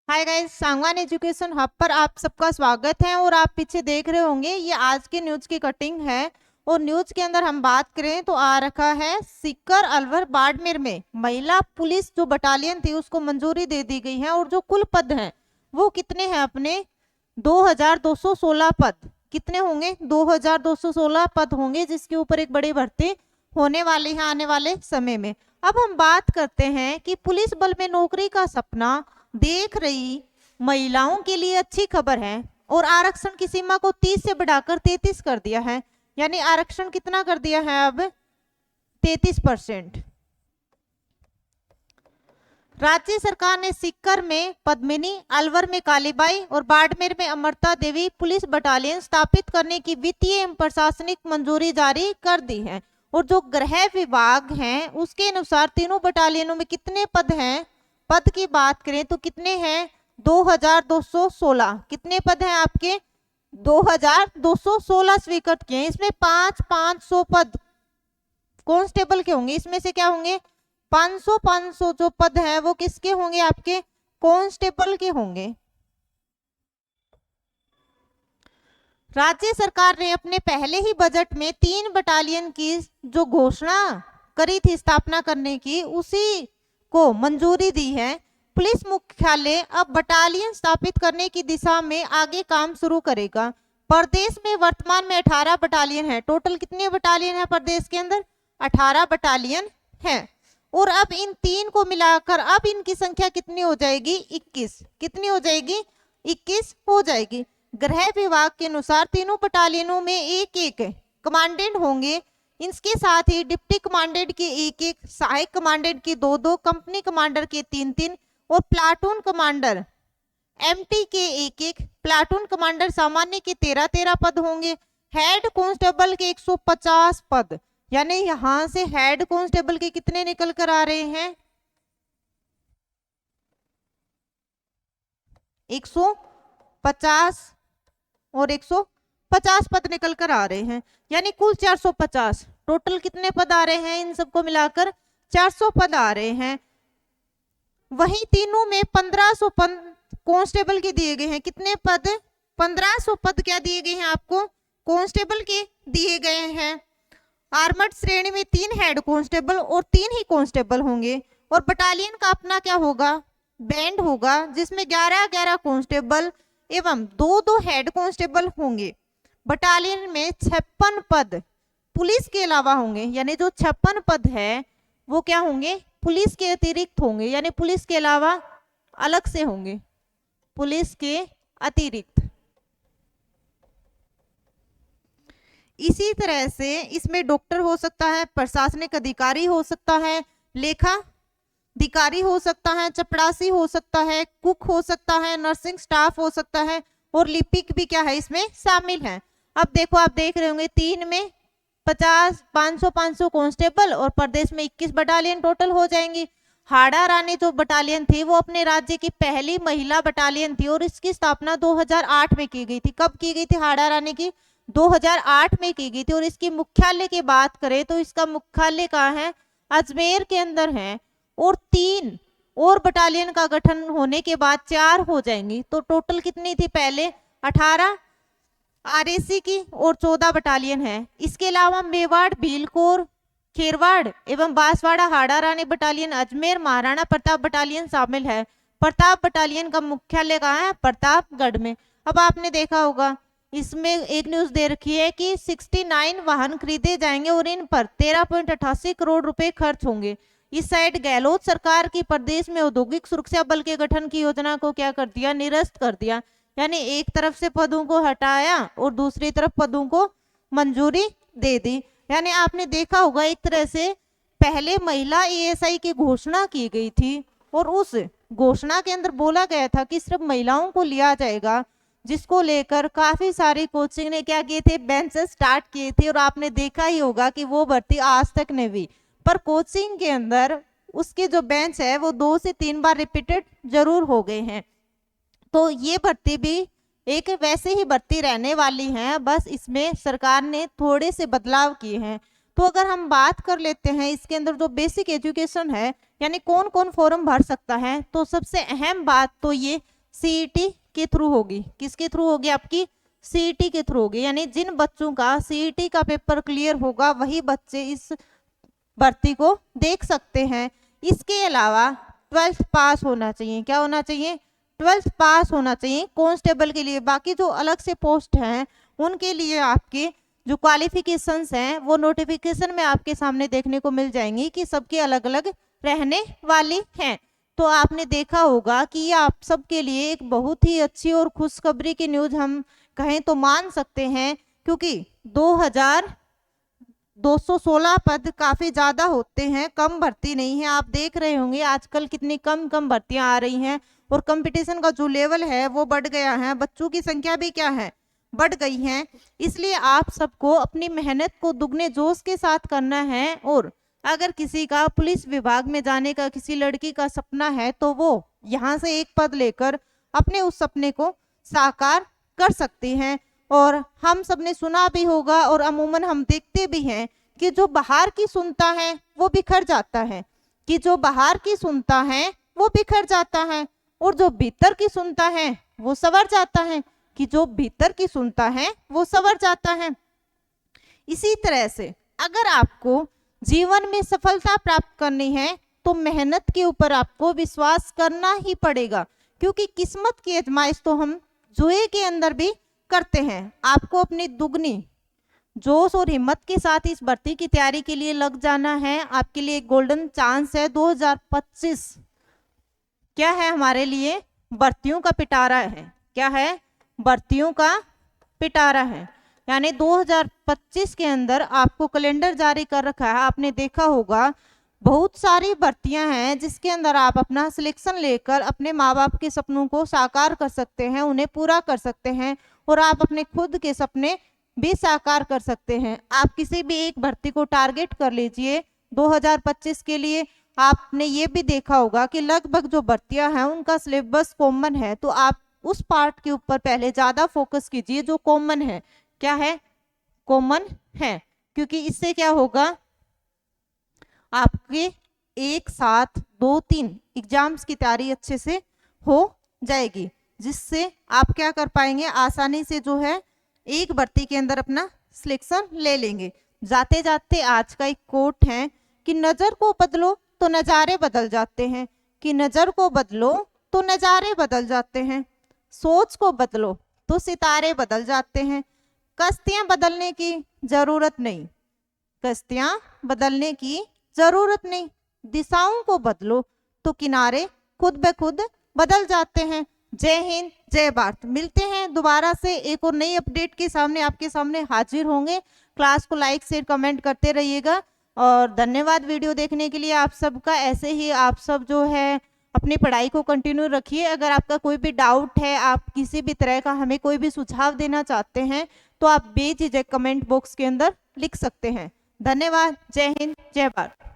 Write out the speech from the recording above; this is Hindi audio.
Hi guys, Sangwan education hub पर आप सबका स्वागत है। और आप पीछे देख रहे होंगे ये आज के न्यूज की कटिंग है। और न्यूज के अंदर हम बात करें तो आ रखा है सीकर अलवर बाड़मेर में महिला पुलिस जो बटालियन थी उसको मंजूरी दे दी गई है। और जो कुल पद हैं वो कितने हैं अपने 2216 पद। कितने होंगे? 2216 पद होंगे, जिसके ऊपर एक बड़ी भर्ती होने वाली है आने वाले समय में। अब हम बात करते हैं कि पुलिस बल में नौकरी का सपना देख रही महिलाओं के लिए अच्छी खबर है। और आरक्षण की सीमा को 30 से बढ़ाकर 33 कर दिया है। यानी आरक्षण कितना कर दिया है अब? 33%। राज्य सरकार ने सीकर में पद्मिनी, अलवर में कालीबाई और बाड़मेर में अमृता देवी पुलिस बटालियन स्थापित करने की वित्तीय एवं प्रशासनिक मंजूरी जारी कर दी है। और जो गृह विभाग है उसके अनुसार तीनों बटालियनों में कितने पद हैं? पद की बात करें तो कितने हैं? 2216। कितने पद हैं आपके? 2216 स्वीकृत किए हैं। इसमें 500 पद कांस्टेबल के होंगे। इसमें से क्या होंगे? 500 जो पद हैं वो किसके होंगे? आपके कांस्टेबल के होंगे। राज्य सरकार ने अपने पहले ही बजट में 3 बटालियन की जो घोषणा करी थी स्थापना करने की, उसी को मंजूरी दी है। पुलिस मुख्यालय अब बटालियन स्थापित करने की दिशा में आगे काम शुरू करेगा। प्रदेश में वर्तमान में 18 बटालियन है। टोटल कितने बटालियन है प्रदेश के अंदर? 18 बटालियन है। और अब इन 3 को मिलाकर अब इनकी संख्या कितनी हो जाएगी? 21। कितनी हो जाएगी? 21 हो जाएगी। गृह विभाग के अनुसार तीनों बटालियनों में एक एक कमांडेंट होंगे। इसके साथ ही डिप्टी कमांडेंट के एक एक, सहायक कमांडेंट के 2-2, कंपनी कमांडर के 3-3 और प्लाटून कमांडर एमटी के एक एक, प्लाटून कमांडर सामान्य के 13-13 पद होंगे। हेड कांस्टेबल के 150 पद। यानी यहां से हेड कांस्टेबल के कितने निकल कर आ रहे हैं? 150 और 150 पद निकल कर आ रहे हैं। यानी कुल 450। टोटल कितने पद आ रहे हैं? इन सबको मिलाकर 400 पद आ रहे हैं। वहीं तीनों में 1500 पद कांस्टेबल के दिए गए हैं। कितने पद? 1500 पद क्या दिए गए हैं आपको? कांस्टेबल के दिए गए हैं। आर्मर्ड श्रेणी में 3 हेड कांस्टेबल और 3 ही कांस्टेबल होंगे। और बटालियन का अपना क्या होगा? बैंड होगा, जिसमें 11-11 कांस्टेबल एवं 2-2 हेड कांस्टेबल होंगे। बटालियन में 56 पद पुलिस के अलावा होंगे। यानी जो 56 पद है वो क्या होंगे? पुलिस के अतिरिक्त होंगे। यानी पुलिस के अलावा अलग से होंगे, पुलिस के अतिरिक्त। इसी तरह से इसमें डॉक्टर हो सकता है, प्रशासनिक अधिकारी हो सकता है, लेखा अधिकारी हो सकता है, चपरासी हो सकता है, कुक हो सकता है, नर्सिंग स्टाफ हो सकता है और लिपिक भी क्या है इसमें शामिल है। अब देखो, आप देख रहे होंगे 3 में 50, 500 कांस्टेबल और प्रदेश में 21 बटालियन टोटल हो जाएंगी। हाड़ा रानी जो बटालियन थी वो अपने राज्य की पहली महिला बटालियन थी और इसकी स्थापना 2008 में की गई थी। कब की गई थी हाड़ा रानी की? 2008 में की गई थी। और इसकी मुख्यालय की बात करें तो इसका मुख्यालय कहाँ है? अजमेर के अंदर है। और 3 और बटालियन का गठन होने के बाद 4 हो जाएंगी। तो टोटल कितनी थी? पहले 18 आरएसी की और 14 बटालियन है। इसके अलावा मेवाड़, भीलकोर, खेरवाड़ एवं बांसवाड़ा हाड़ा रानी बटालियन, अजमेर महाराणा प्रताप बटालियन शामिल है। प्रताप बटालियन का मुख्यालय कहाँ है? प्रतापगढ़ में। अब आपने देखा होगा इसमें एक न्यूज दे रखी है कि 69 वाहन खरीदे जाएंगे और इन पर 13.88 करोड़ रुपए खर्च होंगे। इस साइड गहलोत सरकार की प्रदेश में औद्योगिक सुरक्षा बल के गठन की योजना को क्या कर दिया? निरस्त कर दिया। यानी एक तरफ से पदों को हटाया और दूसरी तरफ पदों को मंजूरी दे दी। यानी आपने देखा होगा एक तरह से पहले महिला एएसआई की घोषणा की गई थी और उस घोषणा के अंदर बोला गया था कि सिर्फ महिलाओं को लिया जाएगा, जिसको लेकर काफी सारी कोचिंग ने क्या किए थे? बेंच स्टार्ट किए थे। और आपने देखा ही होगा कि वो भर्ती आज तक नहीं हुई, पर कोचिंग के अंदर उसके जो बेंच है वो 2 से 3 बार रिपीटेड जरूर हो गए हैं। तो ये भर्ती भी एक वैसे ही भर्ती रहने वाली है, बस इसमें सरकार ने थोड़े से बदलाव किए हैं। तो अगर हम बात कर लेते हैं इसके अंदर जो बेसिक एजुकेशन है, यानी कौन कौन फॉर्म भर सकता है, तो सबसे अहम बात तो ये सीईटी के थ्रू होगी। किसके थ्रू होगी? आपकी सीईटी के थ्रू होगी। यानी जिन बच्चों का सीईटी का पेपर क्लियर होगा वही बच्चे इस भर्ती को देख सकते हैं। इसके अलावा 12th पास होना चाहिए। क्या होना चाहिए? 12th पास होना चाहिए कांस्टेबल के लिए। बाकी जो अलग से पोस्ट हैं उनके लिए आपके जो क्वालिफिकेशंस हैं वो नोटिफिकेशन में आपके सामने देखने को मिल जाएंगी कि सबके अलग अलग रहने वाली हैं। तो आपने देखा होगा कि ये आप सबके लिए एक बहुत ही अच्छी और खुशखबरी की न्यूज हम कहें तो मान सकते हैं, क्योंकि 2216 पद काफी ज्यादा होते हैं, कम भर्ती नहीं है। आप देख रहे होंगे आजकल कितनी कम भर्तियां आ रही हैं और कंपटीशन का जो लेवल है वो बढ़ गया है, बच्चों की संख्या भी क्या है? बढ़ गई है। इसलिए आप सबको अपनी मेहनत को दुगने जोश के साथ करना है। और अगर किसी का पुलिस विभाग में जाने का, किसी लड़की का सपना है तो वो यहाँ से एक पद लेकर अपने उस सपने को साकार कर सकती हैं। और हम सबने सुना भी होगा और अमूमन हम देखते भी हैं कि जो बाहर की सुनता है वो बिखर जाता है, कि जो बाहर की सुनता है वो बिखर जाता है, और जो भीतर की सुनता है वो संवर जाता है, कि जो भीतर की सुनता है वो संवर जाता है। इसी तरह से अगर आपको जीवन में सफलता प्राप्त करनी है तो मेहनत के ऊपर आपको विश्वास करना ही पड़ेगा, क्योंकि किस्मत की आजमाइश तो हम जुए के अंदर भी करते हैं। आपको अपनी दुगनी जोश और हिम्मत के साथ इस भर्ती की तैयारी के लिए लग जाना है। आपके लिए एक गोल्डन चांस है। 2025 क्या है हमारे लिए? भर्तियों का पिटारा है। क्या है? भर्तियों का पिटारा है। यानी 2025 के अंदर आपको कैलेंडर जारी कर रखा है। आपने देखा होगा बहुत सारी भर्तियां हैं जिसके अंदर आप अपना सिलेक्शन लेकर अपने माँ बाप के सपनों को साकार कर सकते हैं, उन्हें पूरा कर सकते हैं, और आप अपने खुद के सपने भी साकार कर सकते हैं। आप किसी भी एक भर्ती को टारगेट कर लीजिए 2025 के लिए। आपने ये भी देखा होगा कि लगभग जो भर्तियां हैं उनका सिलेबस कॉमन है, तो आप उस पार्ट के ऊपर पहले ज्यादा फोकस कीजिए जो कॉमन है। क्या है? कॉमन है, क्योंकि इससे क्या होगा, आपके एक साथ 2-3 एग्जाम्स की तैयारी अच्छे से हो जाएगी, जिससे आप क्या कर पाएंगे, आसानी से जो है एक भर्ती के अंदर अपना सिलेक्शन ले लेंगे। जाते जाते आज का एक कोट है कि नजर को बदलो तो नजारे बदल जाते हैं, कि नजर को बदलो तो नजारे बदल जाते हैं, सोच को बदलो तो सितारे बदल जाते हैं। कश्तियां बदलने की जरूरत नहीं, कश्तियां बदलने की जरूरत नहीं, दिशाओं को बदलो तो किनारे खुद ब खुद बदल जाते हैं। जय हिंद, जय भारत। मिलते हैं दोबारा से एक और नई अपडेट के सामने, आपके सामने हाजिर होंगे। क्लास को लाइक शेयर कमेंट करते रहिएगा और धन्यवाद वीडियो देखने के लिए आप सबका। ऐसे ही आप सब जो है अपनी पढ़ाई को कंटिन्यू रखिए। अगर आपका कोई भी डाउट है, आप किसी भी तरह का हमें कोई भी सुझाव देना चाहते हैं तो आप बेझिझक कमेंट बॉक्स के अंदर लिख सकते हैं। धन्यवाद। जय हिंद, जय भारत।